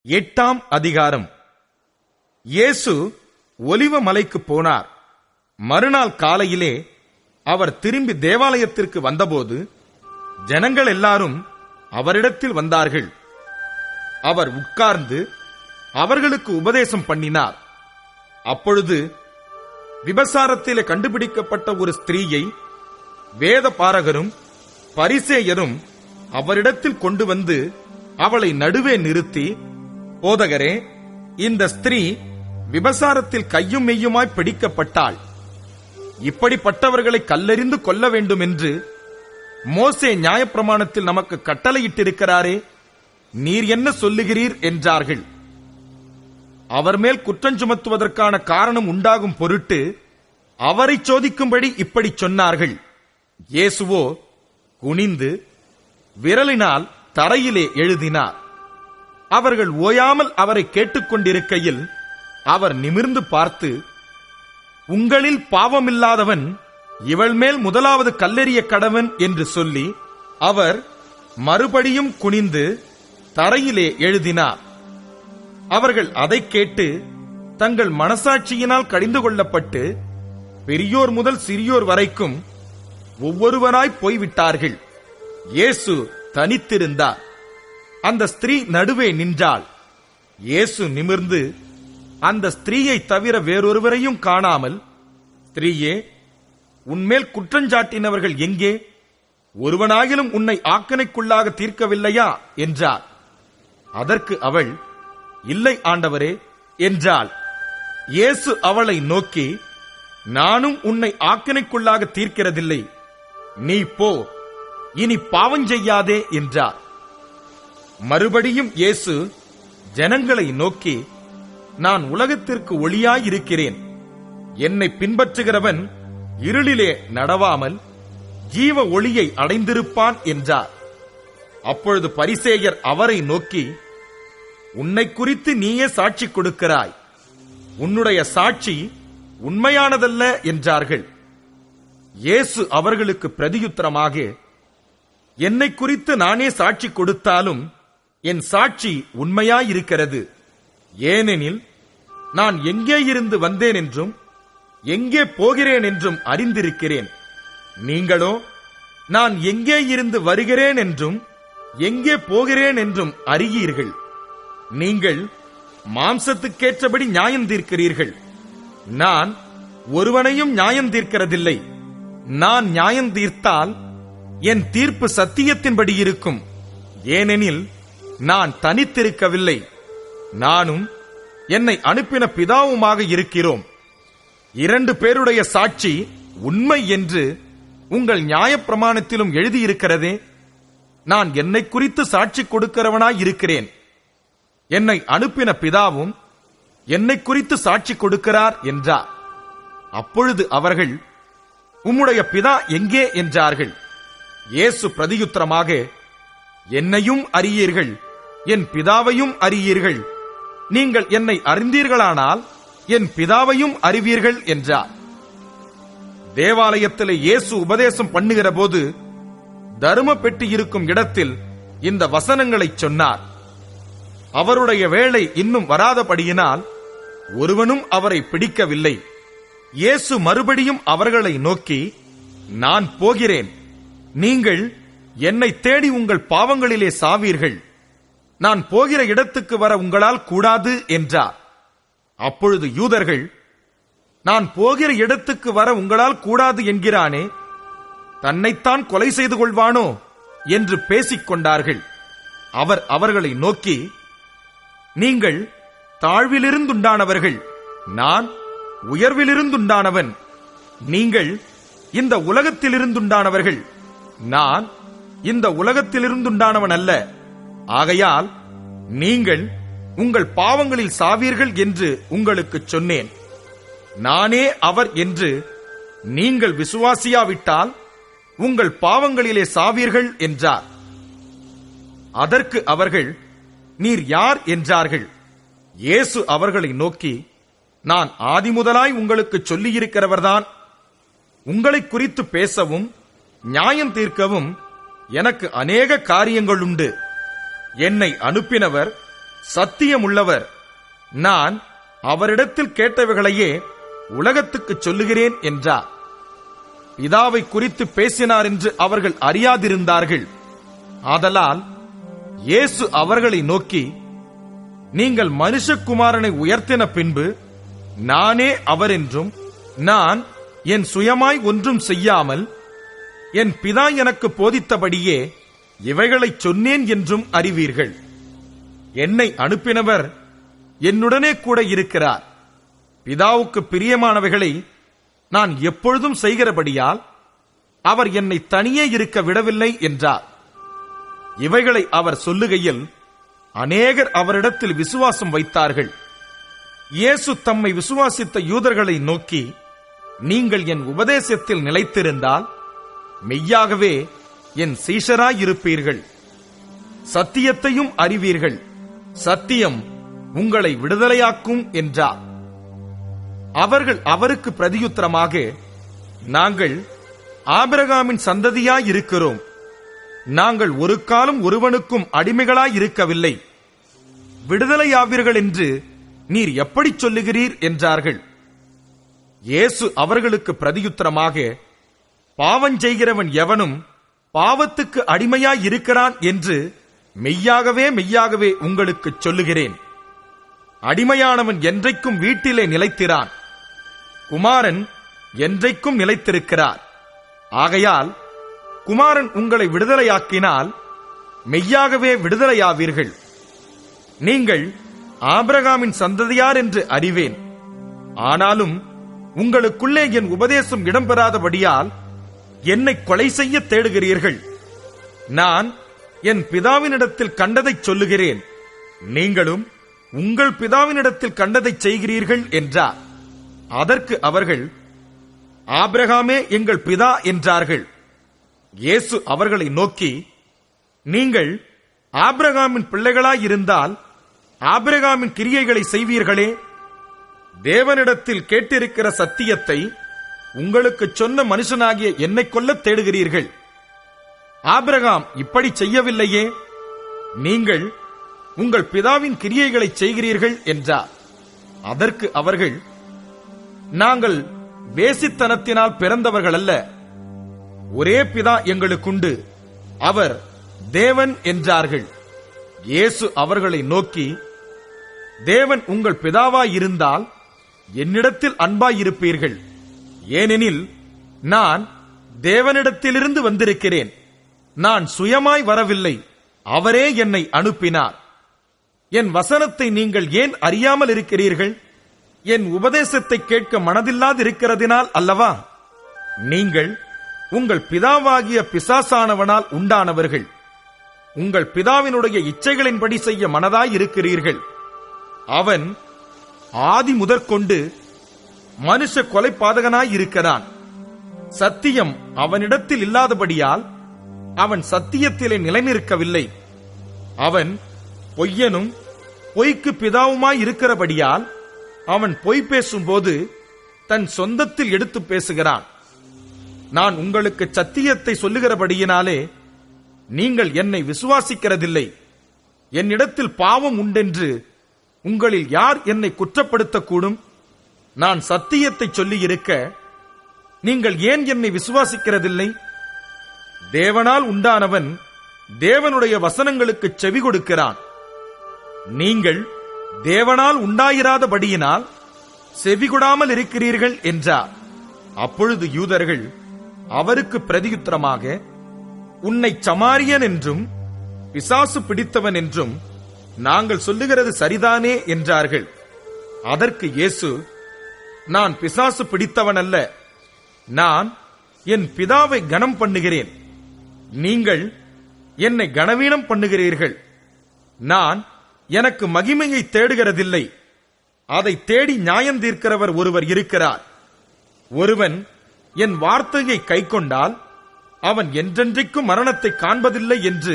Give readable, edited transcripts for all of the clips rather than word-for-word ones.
8ஆம் அதிகாரம். இயேசு ஒலிவ மலைக்கு போனார். மறுநாள் காலையிலே அவர் திரும்பி தேவாலயத்திற்கு வந்தபோது ஜனங்கள் எல்லாரும் அவரிடத்தில் வந்தார்கள். அவர் உட்கார்ந்து அவர்களுக்கு உபதேசம் பண்ணினார். அப்பொழுது விபசாரத்திலே கண்டுபிடிக்கப்பட்ட ஒரு ஸ்திரீயை வேத பாரகரும் பரிசேயரும் அவரிடத்தில் கொண்டு வந்து அவளை நடுவே நிறுத்தி, போதகரே, இந்த ஸ்திரீ விபசாரத்தில் கையும் மெய்யுமாய் பிடிக்கப்பட்டாள். இப்படிப்பட்டவர்களை கல்லெறிந்து கொல்ல வேண்டும் என்று மோசே நியாயப்பிரமாணத்தில் நமக்கு கட்டளையிட்டிருக்கிறாரே, நீர் என்ன சொல்லுகிறீர் என்றார்கள். அவர் மேல் குற்றஞ்சுமத்துவதற்கான காரணம் உண்டாகும் பொருட்டு அவரை சோதிக்கும்படி இப்படி சொன்னார்கள். இயேசுவோ குனிந்து விரலினால் தரையிலே எழுதினார். அவர்கள் ஓயாமல் அவரை கேட்டுக்கொண்டிருக்கையில் அவர் நிமிர்ந்து பார்த்து, உங்களில் பாவமில்லாதவன் இவள் மேல் முதலாவது கல்லெறிய கடவன் என்று சொல்லி அவர் மறுபடியும் குனிந்து தரையிலே எழுதினார். அவர்கள் அதை கேட்டு தங்கள் மனசாட்சியினால் கடிந்து கொள்ளப்பட்டு பெரியோர் முதல் சிறியோர் வரைக்கும் ஒவ்வொருவராய் போய்விட்டார்கள். இயேசு தனித்திருந்தார். அந்த ஸ்திரீ நடுவே நின்றாள். இயேசு நிமிர்ந்து அந்த ஸ்திரீயை தவிர வேறொருவரையும் காணாமல், ஸ்திரீயே, உன்மேல் குற்றஞ்சாட்டினவர்கள் எங்கே? ஒருவனாகிலும் உன்னை ஆக்கணைக்குள்ளாக தீர்க்கவில்லையா என்றார். அதற்கு அவள், இல்லை ஆண்டவரே என்றாள். இயேசு அவளை நோக்கி, நானும் உன்னை ஆக்கணைக்குள்ளாக தீர்க்கிறதில்லை, நீ போ, இனி பாவம் செய்யாதே என்றார். மறுபடியும் இயேசு ஜனங்களை நோக்கி, நான் உலகத்திற்கு ஒளியாயிருக்கிறேன். என்னை பின்பற்றுகிறவன் இருளிலே நடவாமல் ஜீவ ஒளியை அடைந்திருப்பான் என்றார். அப்பொழுது பரிசேயர் அவரை நோக்கி, உன்னை குறித்து நீயே சாட்சி கொடுக்கிறாய், உன்னுடைய சாட்சி உண்மையானதல்ல என்றார்கள். இயேசு அவர்களுக்கு பிரதியுத்தரமாக, என்னை குறித்து நானே சாட்சி கொடுத்தாலும் என் சாட்சி உண்மையாயிருக்கிறது. ஏனெனில் நான் எங்கே இருந்து வந்தேன் என்றும் எங்கே போகிறேன் என்றும் அறிந்திருக்கிறேன். நீங்களோ நான் எங்கே இருந்து வருகிறேன் என்றும் எங்கே போகிறேன் என்றும் அறியீர்கள். நீங்கள் மாம்சத்துக்கேற்றபடி நியாயம் தீர்க்கிறீர்கள். நான் ஒருவனையும் நியாயம் தீர்க்கிறதில்லை. நான் நியாயம் தீர்த்தால் என் தீர்ப்பு சத்தியத்தின்படி இருக்கும். ஏனெனில் நான் தனித்திருக்கவில்லை, நானும் என்னை அனுப்பின பிதாவுமாக இருக்கிறோம். 2 பேருடைய சாட்சி உண்மை என்று உங்கள் நியாயப்பிரமாணத்திலும் எழுதியிருக்கிறதே. நான் என்னை குறித்து சாட்சி கொடுக்கிறவனாய் இருக்கிறேன். என்னை அனுப்பின பிதாவும் என்னை குறித்து சாட்சி கொடுக்கிறார் என்றார். அப்பொழுது அவர்கள், உம்முடைய பிதா எங்கே என்றார்கள். இயேசு பிரதியுத்தரமாக, என்னையும் அறியீர்கள், என் பிதாவையும் அறியீர்கள். நீங்கள் என்னை அறிந்தீர்களானால் என் பிதாவையும் அறிவீர்கள் என்றார். தேவாலயத்திலே இயேசு உபதேசம் பண்ணுகிற போது தர்ம பெட்டி இருக்கும் இடத்தில் இந்த வசனங்களை சொன்னார். அவருடைய வேளை இன்னும் வராதபடியினால் ஒருவனும் அவரை பிடிக்கவில்லை. இயேசு மறுபடியும் அவர்களை நோக்கி, நான் போகிறேன், நீங்கள் என்னை தேடி உங்கள் பாவங்களிலே சாவீர்கள். நான் போகிற இடத்துக்கு வர உங்களால் கூடாது என்றார். அப்பொழுது யூதர்கள், நான் போகிற இடத்துக்கு வர உங்களால் கூடாது என்கிறானே, தன்னைத்தான் கொலை செய்து கொள்வானோ என்று பேசிக் கொண்டார்கள். அவர் அவர்களை நோக்கி, நீங்கள் தாழ்விலிருந்துண்டானவர்கள், நான் உயர்விலிருந்துண்டானவன். நீங்கள் இந்த உலகத்திலிருந்துண்டானவர்கள், நான் இந்த உலகத்திலிருந்துண்டானவன் அல்ல. ஆகையால் நீங்கள் உங்கள் பாவங்களில் சாவீர்கள் என்று உங்களுக்கு சொன்னேன். நானே அவர் என்று நீங்கள் விசுவாசியாவிட்டால் உங்கள் பாவங்களிலே சாவீர்கள் என்றார். அதற்கு அவர்கள், நீர் யார் என்றார்கள். இயேசு அவர்களை நோக்கி, நான் ஆதிமுதலாய் உங்களுக்கு சொல்லியிருக்கிறவர்தான். உங்களை குறித்து பேசவும் நியாயம் தீர்க்கவும் எனக்கு அநேக காரியங்கள் உண்டு. என்னை அனுப்பினவர் சத்தியமுள்ளவர். நான் அவரிடத்தில் கேட்டவைகளையே உலகத்துக்கு சொல்லுகிறேன் என்றார். பிதாவை குறித்து பேசினார் என்று அவர்கள் அறியாதிருந்தார்கள். ஆதலால் இயேசு அவர்களை நோக்கி, நீங்கள் மனுஷகுமாரனை உயர்த்தின பின்பு நானே அவர் என்றும், நான் என் சுயமாய் ஒன்றும் செய்யாமல் என் பிதா எனக்கு போதித்தபடியே இவைகளைச் சொன்னேன் என்றும் அறிவீர்கள். என்னை அனுப்பினவர் என்னுடனே கூட இருக்கிறார். பிதாவுக்கு பிரியமானவைகளை நான் எப்பொழுதும் செய்கிறபடியால் அவர் என்னை தனியே இருக்க விடவில்லை என்றார். இவைகளை அவர் சொல்லுகையில் அநேகர் அவரிடத்தில் விசுவாசம் வைத்தார்கள். இயேசு தம்மை விசுவாசித்த யூதர்களை நோக்கி, நீங்கள் என் உபதேசத்தில் நிலைத்திருந்தால் மெய்யாகவே என் சீஷராயிருப்பீர்கள். சத்தியத்தையும் அறிவீர்கள், சத்தியம் உங்களை விடுதலையாக்கும் என்றார். அவர்கள் அவருக்கு பிரதியுத்தரமாக, நாங்கள் ஆபிரகாமின் சந்ததியாயிருக்கிறோம். நாங்கள் ஒரு காலம் ஒருவனுக்கும் அடிமைகளாயிருக்கவில்லை. விடுதலையாவீர்கள் என்று நீர் எப்படி சொல்லுகிறீர் என்றார்கள். இயேசு அவர்களுக்கு பிரதியுத்தரமாக, பாவஞ்செய்கிறவன் எவனும் பாவத்துக்கு அடிமையாயிருக்கிறான் என்று மெய்யாகவே மெய்யாகவே உங்களுக்கு சொல்லுகிறேன். அடிமையானவன் என்றைக்கும் வீட்டிலே நிலைத்திரான், குமாரன் என்றைக்கும் நிலைத்திருக்கிறார். ஆகையால் குமாரன் உங்களை விடுதலையாக்கினால் மெய்யாகவே விடுதலையாவீர்கள். நீங்கள் ஆபிரகாமின் சந்ததியார் என்று அறிவேன். ஆனாலும் உங்களுக்குள்ளே என் உபதேசம் இடம்பெறாதபடியால் என்னை கொலை செய்ய தேடுகிறீர்கள். நான் என் பிதாவினிடத்தில் கண்டதைச் சொல்லுகிறேன், நீங்களும் உங்கள் பிதாவினிடத்தில் கண்டதைச் செய்கிறீர்கள் என்றார். அதற்கு அவர்கள், ஆபிரகாமே எங்கள் பிதா என்றார்கள். இயேசு அவர்களை நோக்கி, நீங்கள் ஆபிரகாமின் பிள்ளைகளாயிருந்தால் ஆபிரகாமின் கிரியைகளை செய்வீர்களே. தேவனிடத்தில் கேட்டிருக்கிற சத்தியத்தை உங்களுக்கு சொன்ன மனுஷனாகிய என்னை கொல்ல தேடுகிறீர்கள். ஆபிரகாம் இப்படி செய்யவில்லையே. நீங்கள் உங்கள் பிதாவின் கிரியைகளை செய்கிறீர்கள் என்றார். அதற்கு அவர்கள், நாங்கள் வேசித்தனத்தினால் பிறந்தவர்கள் அல்ல, ஒரே பிதா எங்களுக்குண்டு, அவர் தேவன் என்றார்கள். இயேசு அவர்களை நோக்கி, தேவன் உங்கள் பிதாவாயிருந்தால் என்னிடத்தில் அன்பாயிருப்பீர்கள். ஏனெனில் நான் தேவனிடத்திலிருந்து வந்திருக்கிறேன். நான் சுயமாய் வரவில்லை, அவரே என்னை அனுப்பினார். என் வசனத்தை நீங்கள் ஏன் அறியாமல் இருக்கிறீர்கள்? என் உபதேசத்தை கேட்க மனதில்லாதிருக்கிறதினால் அல்லவா? நீங்கள் உங்கள் பிதாவாகிய பிசாசானவனால் உண்டானவர்கள். உங்கள் பிதாவினுடைய இச்சைகளின்படி செய்ய மனதாயிருக்கிறீர்கள். அவன் ஆதி முதற்கொண்டு மனுஷ கொலைபாதகனாயிருக்கிறான். சத்தியம் அவனிடத்தில் இல்லாதபடியால் அவன் சத்தியத்திலே நிலைநிற்கவில்லை. அவன் பொய்யனும் பொய்க்கு பிதாவுமாயிருக்கிறபடியால் அவன் பொய் பேசும்போது தன் சொந்தத்தில் எடுத்து பேசுகிறான். நான் உங்களுக்கு சத்தியத்தை சொல்லுகிறபடியினாலே நீங்கள் என்னை விசுவாசிக்கிறதில்லை. என்னிடத்தில் பாவம் உண்டென்று உங்களில் யார் என்னை குற்றப்படுத்தக்கூடும்? நான் சத்தியத்தை சொல்லியிருக்க நீங்கள் ஏன் என்னை விசுவாசிக்கிறதில்லை? தேவனால் உண்டானவன் தேவனுடைய வசனங்களுக்கு செவி கொடுக்கிறான். நீங்கள் தேவனால் உண்டாயிராதபடியினால் செவிகொடாமல் இருக்கிறீர்கள் என்றார். அப்பொழுது யூதர்கள் அவருக்கு பிரதியுத்தரமாக, உன்னை சமாரியன் என்றும் பிசாசு பிடித்தவன் என்றும் நாங்கள் சொல்லுகிறது சரிதானே என்றார்கள். அதற்கு இயேசு, நான் பிசாசு பிடித்தவன் அல்ல, நான் என் பிதாவை கனம் பண்ணுகிறேன். நீங்கள் என்னை கனவீனம் பண்ணுகிறீர்கள். நான் எனக்கு மகிமையை தேடுகிறதில்லை, அதை தேடி நியாயம் தீர்க்கிறவர் ஒருவர் இருக்கிறார். ஒருவன் என் வார்த்தையை கைக்கொண்டால் அவன் என்றென்றைக்கும் மரணத்தை காண்பதில்லை என்று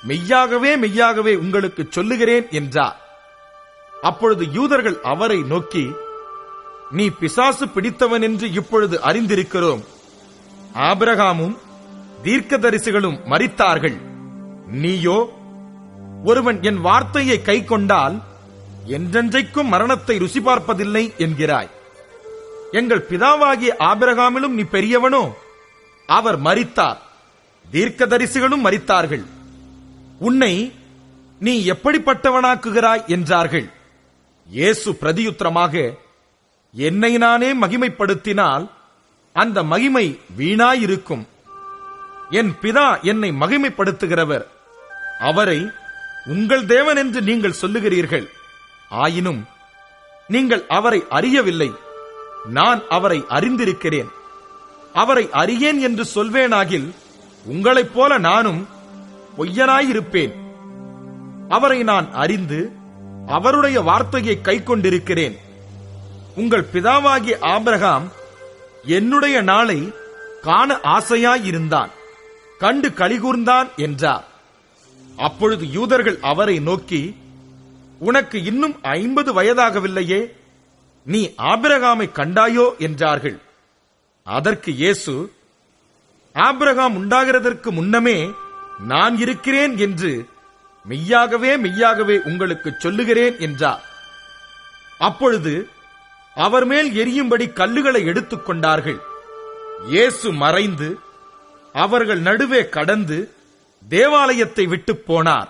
மெய்யாகவே மெய்யாகவே உங்களுக்கு சொல்லுகிறேன் என்றார். அப்பொழுது யூதர்கள் அவரை நோக்கி, நீ பிசாசு பிடித்தவன் என்று இப்பொழுது அறிந்திருக்கிறோம். ஆபிரகாமும் தீர்க்கதரிசிகளும் மரித்தார்கள், நீயோ ஒருவன் என் வார்த்தையை கைக்கொண்டால் என்றென்றைக்கும் மரணத்தை ருசி பார்ப்பதில்லை என்கிறாய். எங்கள் பிதாவாகிய ஆபிரகாமிலும் நீ பெரியவனோ? அவர் மரித்தார், தீர்க்கதரிசிகளும் மரித்தார்கள். உன்னை நீ எப்படிப்பட்டவனாக்குகிறாய் என்றார்கள். இயேசு பிரதியுத்தரமாக, என்னை நானே மகிமைப்படுத்தினால் அந்த மகிமை வீணாயிருக்கும். என் பிதா என்னை மகிமைப்படுத்துகிறவர். அவரை உங்கள் தேவன் என்று நீங்கள் சொல்லுகிறீர்கள். ஆயினும் நீங்கள் அவரை அறியவில்லை. நான் அவரை அறிந்திருக்கிறேன். அவரை அறியேன் என்று சொல்வேனாகில் உங்களைப் போல நானும் பொய்யனாயிருப்பேன். அவரை நான் அறிந்து அவருடைய வார்த்தையை கைக்கொண்டிருக்கிறேன். உங்கள் பிதாவாகிய ஆபிரகாம் என்னுடைய நாளை காண ஆசையாயிருந்தான், கண்டு களிகூர்ந்தான் என்றார். அப்பொழுது யூதர்கள் அவரை நோக்கி, உனக்கு இன்னும் 50 வயதாகவில்லையே, நீ ஆபிரகாமை கண்டாயோ என்றார்கள். அதற்கு இயேசு, ஆபிரகாம் உண்டாகிறதற்கு முன்னமே நான் இருக்கிறேன் என்று மெய்யாகவே மெய்யாகவே உங்களுக்கு சொல்லுகிறேன் என்றார். அப்பொழுது அவர் மேல் எரியும்படி கல்லுகளை எடுத்துக் கொண்டார்கள். இயேசு மறைந்து அவர்கள் நடுவே கடந்து தேவாலயத்தை விட்டு போனார்.